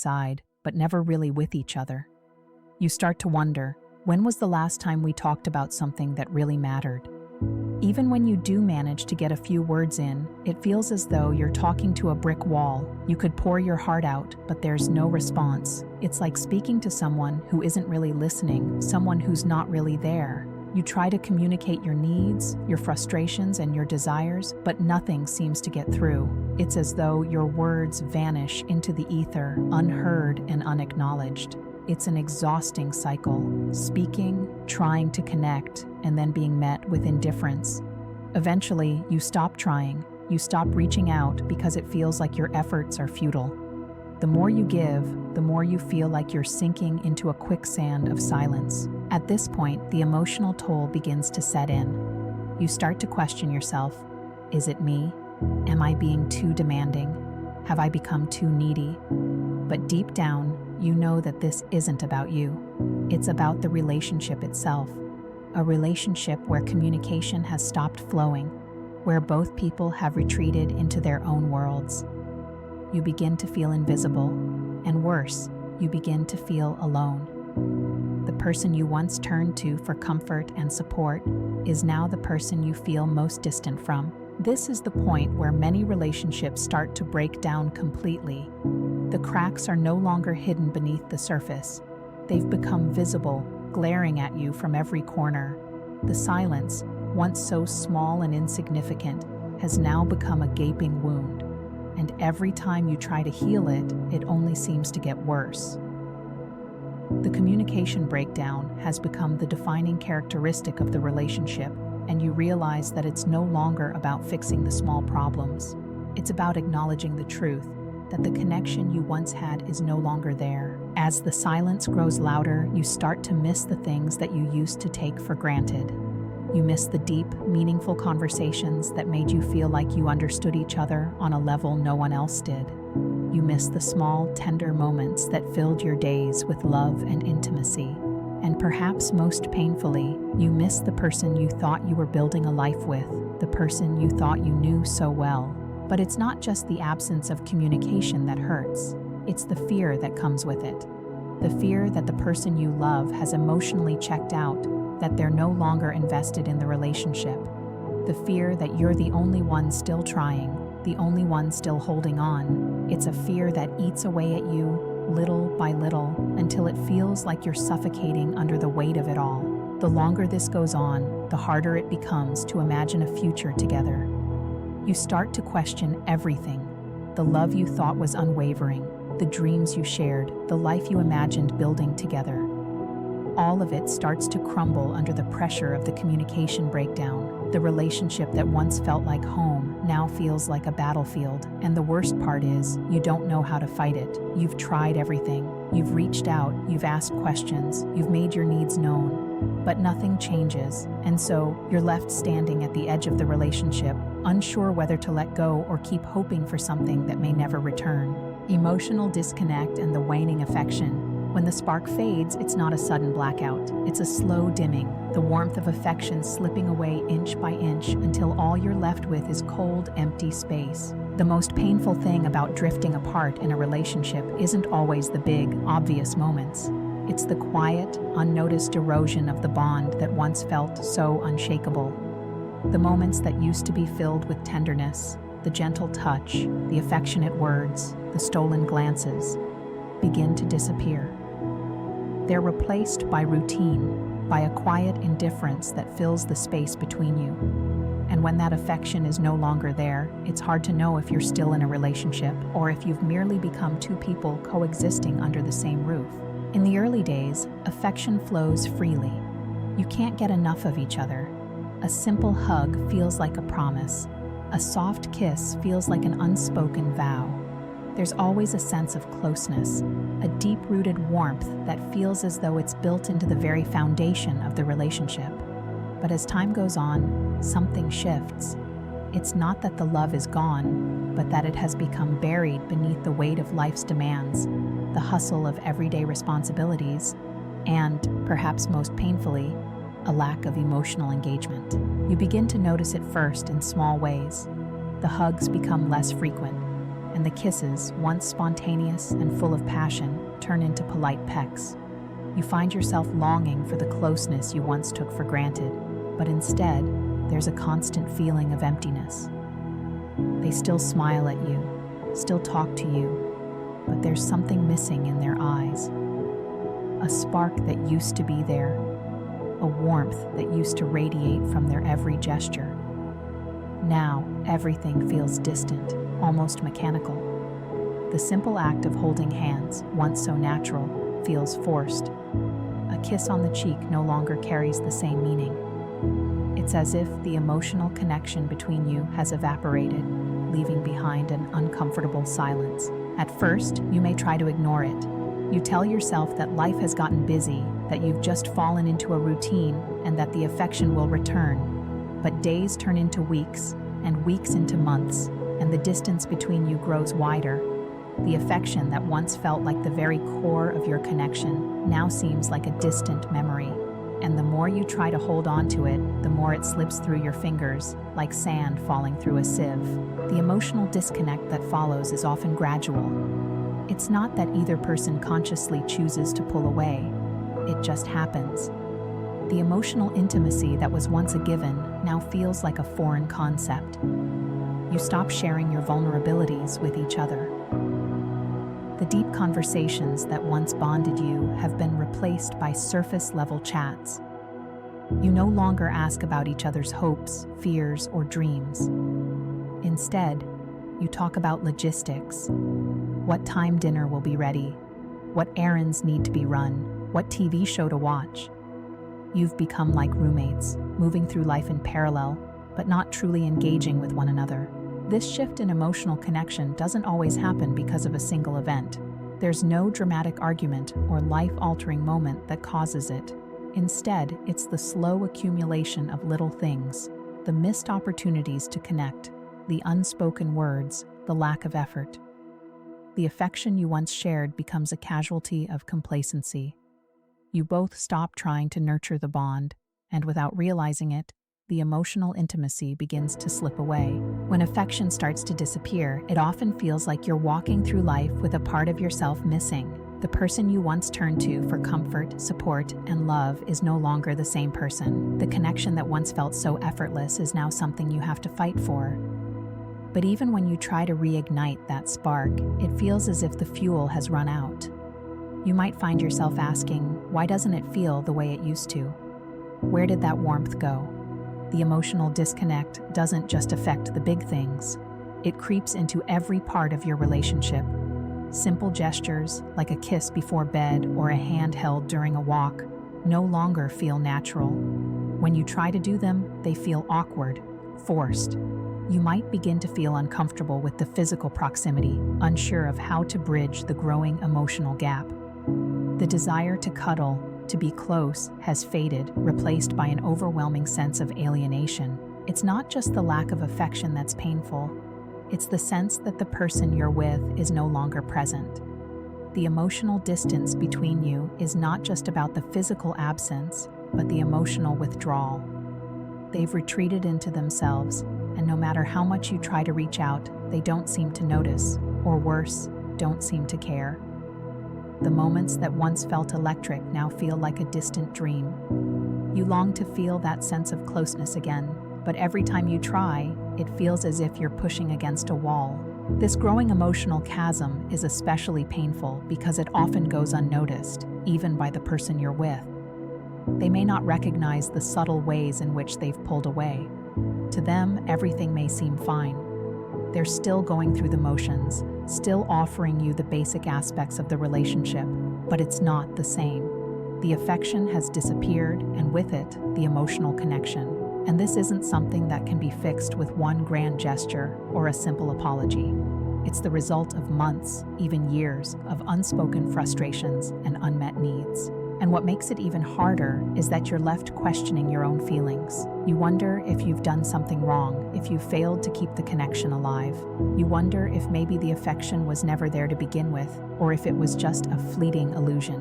outside, but never really with each other. You start to wonder, when was the last time we talked about something that really mattered? Even when you do manage to get a few words in, it feels as though you're talking to a brick wall. You could pour your heart out, but there's no response. It's like speaking to someone who isn't really listening, someone who's not really there. You try to communicate your needs, your frustrations, and your desires, but nothing seems to get through. It's as though your words vanish into the ether, unheard and unacknowledged. It's an exhausting cycle, speaking, trying to connect, and then being met with indifference. Eventually, you stop trying, you stop reaching out because it feels like your efforts are futile. The more you give, the more you feel like you're sinking into a quicksand of silence. At this point, the emotional toll begins to set in. You start to question yourself. Is it me? Am I being too demanding? Have I become too needy? But deep down, you know that this isn't about you. It's about the relationship itself. A relationship where communication has stopped flowing, where both people have retreated into their own worlds. You begin to feel invisible, and worse, you begin to feel alone. The person you once turned to for comfort and support is now the person you feel most distant from. This is the point where many relationships start to break down completely. The cracks are no longer hidden beneath the surface. They've become visible, glaring at you from every corner. The silence, once so small and insignificant, has now become a gaping wound. And every time you try to heal it, it only seems to get worse. The communication breakdown has become the defining characteristic of the relationship, and you realize that it's no longer about fixing the small problems. It's about acknowledging the truth, that the connection you once had is no longer there. As the silence grows louder, you start to miss the things that you used to take for granted. You miss the deep, meaningful conversations that made you feel like you understood each other on a level no one else did. You miss the small, tender moments that filled your days with love and intimacy. And perhaps most painfully, you miss the person you thought you were building a life with, the person you thought you knew so well. But it's not just the absence of communication that hurts. It's the fear that comes with it. The fear that the person you love has emotionally checked out, that they're no longer invested in the relationship. The fear that you're the only one still trying, the only one still holding on. It's a fear that eats away at you, little by little, until it feels like you're suffocating under the weight of it all. The longer this goes on, the harder it becomes to imagine a future together. You start to question everything. The love you thought was unwavering, the dreams you shared, the life you imagined building together. All of it starts to crumble under the pressure of the communication breakdown. The relationship that once felt like home now feels like a battlefield. And the worst part is, you don't know how to fight it. You've tried everything. You've reached out, you've asked questions, you've made your needs known. But nothing changes. And so, you're left standing at the edge of the relationship, unsure whether to let go or keep hoping for something that may never return. Emotional disconnect and the waning affection. When the spark fades, it's not a sudden blackout. It's a slow dimming, the warmth of affection slipping away inch by inch until all you're left with is cold, empty space. The most painful thing about drifting apart in a relationship isn't always the big, obvious moments. It's the quiet, unnoticed erosion of the bond that once felt so unshakable. The moments that used to be filled with tenderness, the gentle touch, the affectionate words, the stolen glances, begin to disappear. They're replaced by routine, by a quiet indifference that fills the space between you. And when that affection is no longer there, it's hard to know if you're still in a relationship or if you've merely become two people coexisting under the same roof. In the early days, affection flows freely. You can't get enough of each other. A simple hug feels like a promise. A soft kiss feels like an unspoken vow. There's always a sense of closeness, a deep-rooted warmth that feels as though it's built into the very foundation of the relationship. But as time goes on, something shifts. It's not that the love is gone, but that it has become buried beneath the weight of life's demands, the hustle of everyday responsibilities, and, perhaps most painfully, a lack of emotional engagement. You begin to notice it first in small ways. The hugs become less frequent, and and the kisses, once spontaneous and full of passion, turn into polite pecks. You find yourself longing for the closeness you once took for granted, but instead, there's a constant feeling of emptiness. They still smile at you, still talk to you, but there's something missing in their eyes. A spark that used to be there, a warmth that used to radiate from their every gesture. Now, everything feels distant, almost mechanical. The simple act of holding hands, once so natural, feels forced. A kiss on the cheek no longer carries the same meaning. It's as if the emotional connection between you has evaporated, leaving behind an uncomfortable silence. At first, you may try to ignore it. You tell yourself that life has gotten busy, that you've just fallen into a routine, and that the affection will return. But days turn into weeks, and weeks into months, and the distance between you grows wider. The affection that once felt like the very core of your connection now seems like a distant memory. And the more you try to hold on to it, the more it slips through your fingers, like sand falling through a sieve. The emotional disconnect that follows is often gradual. It's not that either person consciously chooses to pull away. It just happens. The emotional intimacy that was once a given now feels like a foreign concept. You stop sharing your vulnerabilities with each other. The deep conversations that once bonded you have been replaced by surface-level chats. You no longer ask about each other's hopes, fears, or dreams. Instead, you talk about logistics. What time dinner will be ready? What errands need to be run? What TV show to watch? You've become like roommates, moving through life in parallel, but not truly engaging with one another. This shift in emotional connection doesn't always happen because of a single event. There's no dramatic argument or life-altering moment that causes it. Instead, it's the slow accumulation of little things, the missed opportunities to connect, the unspoken words, the lack of effort. The affection you once shared becomes a casualty of complacency. You both stop trying to nurture the bond, and without realizing it, the emotional intimacy begins to slip away. When affection starts to disappear, it often feels like you're walking through life with a part of yourself missing. The person you once turned to for comfort, support, and love is no longer the same person. The connection that once felt so effortless is now something you have to fight for. But even when you try to reignite that spark, it feels as if the fuel has run out. You might find yourself asking, why doesn't it feel the way it used to? Where did that warmth go? The emotional disconnect doesn't just affect the big things. It creeps into every part of your relationship. Simple gestures, like a kiss before bed or a hand held during a walk, no longer feel natural. When you try to do them, they feel awkward, forced. You might begin to feel uncomfortable with the physical proximity, unsure of how to bridge the growing emotional gap. The desire to cuddle, to be close, has faded, replaced by an overwhelming sense of alienation. It's not just the lack of affection that's painful. It's the sense that the person you're with is no longer present. The emotional distance between you is not just about the physical absence, but the emotional withdrawal. They've retreated into themselves, and no matter how much you try to reach out, they don't seem to notice, or worse, don't seem to care. The moments that once felt electric now feel like a distant dream. You long to feel that sense of closeness again, but every time you try, it feels as if you're pushing against a wall. This growing emotional chasm is especially painful because it often goes unnoticed, even by the person you're with. They may not recognize the subtle ways in which they've pulled away. To them, everything may seem fine. They're still going through the motions, still offering you the basic aspects of the relationship, but it's not the same. The affection has disappeared, and with it, the emotional connection. And this isn't something that can be fixed with one grand gesture or a simple apology. It's the result of months, even years, of unspoken frustrations and unmet needs. And what makes it even harder is that you're left questioning your own feelings. You wonder if you've done something wrong, if you failed to keep the connection alive. You wonder if maybe the affection was never there to begin with, or if it was just a fleeting illusion.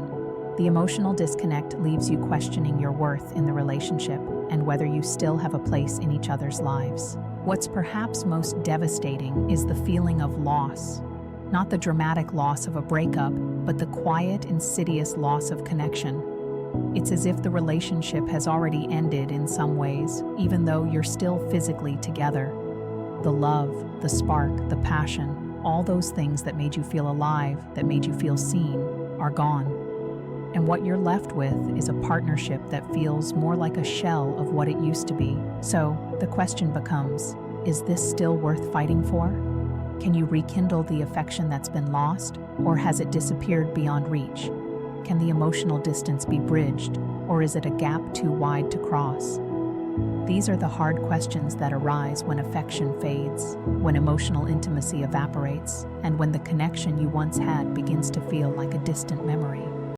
The emotional disconnect leaves you questioning your worth in the relationship and whether you still have a place in each other's lives. What's perhaps most devastating is the feeling of loss. Not the dramatic loss of a breakup, but the quiet, insidious loss of connection. It's as if the relationship has already ended in some ways, even though you're still physically together. The love, the spark, the passion, all those things that made you feel alive, that made you feel seen, are gone. And what you're left with is a partnership that feels more like a shell of what it used to be. So, the question becomes, is this still worth fighting for? Can you rekindle the affection that's been lost, or has it disappeared beyond reach? Can the emotional distance be bridged, or is it a gap too wide to cross? These are the hard questions that arise when affection fades, when emotional intimacy evaporates, and when the connection you once had begins to feel like a distant memory.